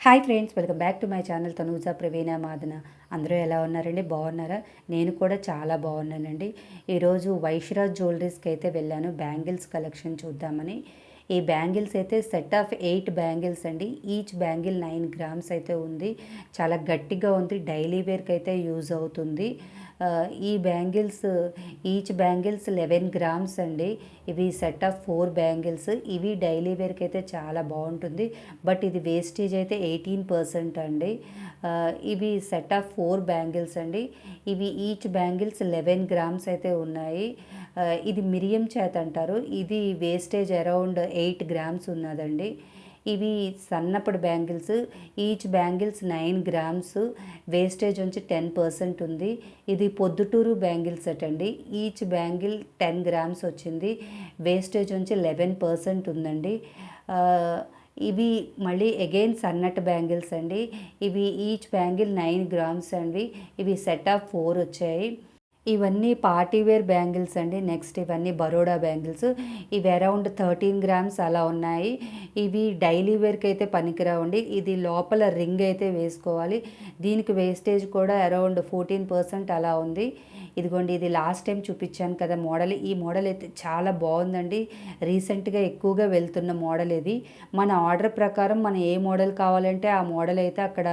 Hi friends, welcome back to my channel Tanuja Praveena Madana. అందరూ ఎలా ఉన్నారండి? బాగున్నారా? నేను కూడా చాలా బాగున్నానండి. ఈరోజు వైష్రాజ్ జ్యువెలరీస్కి అయితే వెళ్ళాను బ్యాంగిల్స్ కలెక్షన్ చూద్దామని. ఈ బ్యాంగిల్స్ అయితే సెట్ ఆఫ్ 8 బ్యాంగిల్స్ అండి. ఈచ్ బ్యాంగిల్ 9 గ్రామ్స్ అయితే ఉంది. చాలా గట్టిగా ఉంది. డైలీ వేర్కి అయితే యూజ్ అవుతుంది. ఈ బ్యాంగిల్స్ ఈచ్ బ్యాంగిల్స్ 11 గ్రామ్స్ అండి. ఇవి సెట్ ఆఫ్ 4 బ్యాంగిల్స్. ఇవి డైలీ వేర్కి అయితే చాలా బాగుంటుంది. బట్ ఇది వేస్టేజ్ అయితే 18% అండి. ఇవి సెట్ ఆఫ్ 4 బ్యాంగిల్స్ అండి. ఇవి ఈచ్ బ్యాంగిల్స్ 11 గ్రామ్స్ అయితే ఉన్నాయి. ఇది మిరియం చేత అంటారు. ఇది వేస్టేజ్ అరౌండ్ 8 గ్రామ్స్ ఉన్నదండి. ఇవి సన్నపడి bangles. Each bangles 9 grams. Wastage వచ్చి 10% ఉంది. ఇది పొద్దుటూరు బ్యాంగిల్స్ అటండి. ఈచ్ బ్యాంగిల్ 10 గ్రామ్స్ వచ్చింది. వేస్టేజ్ వచ్చి 11% ఉందండి. ఇవి మళ్ళీ అగైన్ సన్నటి బ్యాంగిల్స్ అండి. ఇవి ఈచ్ బ్యాంగిల్ 9 గ్రామ్స్ అండి. ఇవి సెట్ ఆఫ్ 4 వచ్చాయి. ఇవన్నీ పార్టీవేర్ బ్యాంగిల్స్ అండి. నెక్స్ట్ ఇవన్నీ బరోడా బ్యాంగిల్స్. ఇవి అరౌండ్ 13 గ్రామ్స్ అలా ఉన్నాయి. ఇవి డైలీ వేర్కి అయితే పనికిరావండి. ఇది లోపల రింగ్ అయితే వేసుకోవాలి. దీనికి వేస్టేజ్ కూడా అరౌండ్ 14% అలా ఉంది. ఇదిగోండి, ఇది లాస్ట్ టైం చూపించాను కదా మోడల్. ఈ మోడల్ అయితే చాలా బాగుందండి. రీసెంట్గా ఎక్కువగా వెళ్తున్న మోడల్ ఇది. మన ఆర్డర్ ప్రకారం మనం ఏ మోడల్ కావాలంటే ఆ మోడల్ అయితే అక్కడ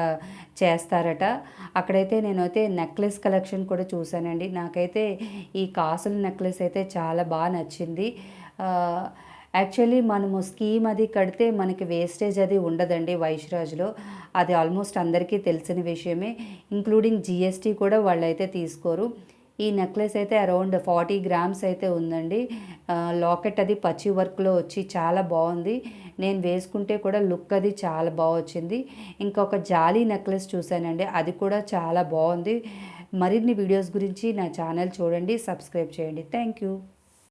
చేస్తారట. అక్కడైతే నేనైతే నెక్లెస్ కలెక్షన్ కూడా చూశానండి. నాకైతే ఈ కాసుల నెక్లెస్ అయితే చాలా బాగా నచ్చింది. యాక్చువల్లీ మనము స్కీమ్ అది కడితే మనకి వేస్టేజ్ అది ఉండదండి వైష్రాజ్లో. అది ఆల్మోస్ట్ అందరికీ తెలిసిన విషయమే. ఇంక్లూడింగ్ జిఎస్టీ కూడా వాళ్ళైతే తీసుకోరు. ఈ నెక్లెస్ అయితే అరౌండ్ 40 గ్రామ్స్ అయితే ఉందండి. లాకెట్ అది పచ్చి వర్క్లో వచ్చి చాలా బాగుంది. నేను వేసుకుంటే కూడా లుక్ అది చాలా బాగా వచ్చింది. ఇంకొక జాలీ నెక్లెస్ చూశానండి, అది కూడా చాలా బాగుంది. మరిన్ని వీడియోస్ గురించి నా ఛానల్ చూడండి, సబ్స్క్రైబ్ చేయండి. Thank you.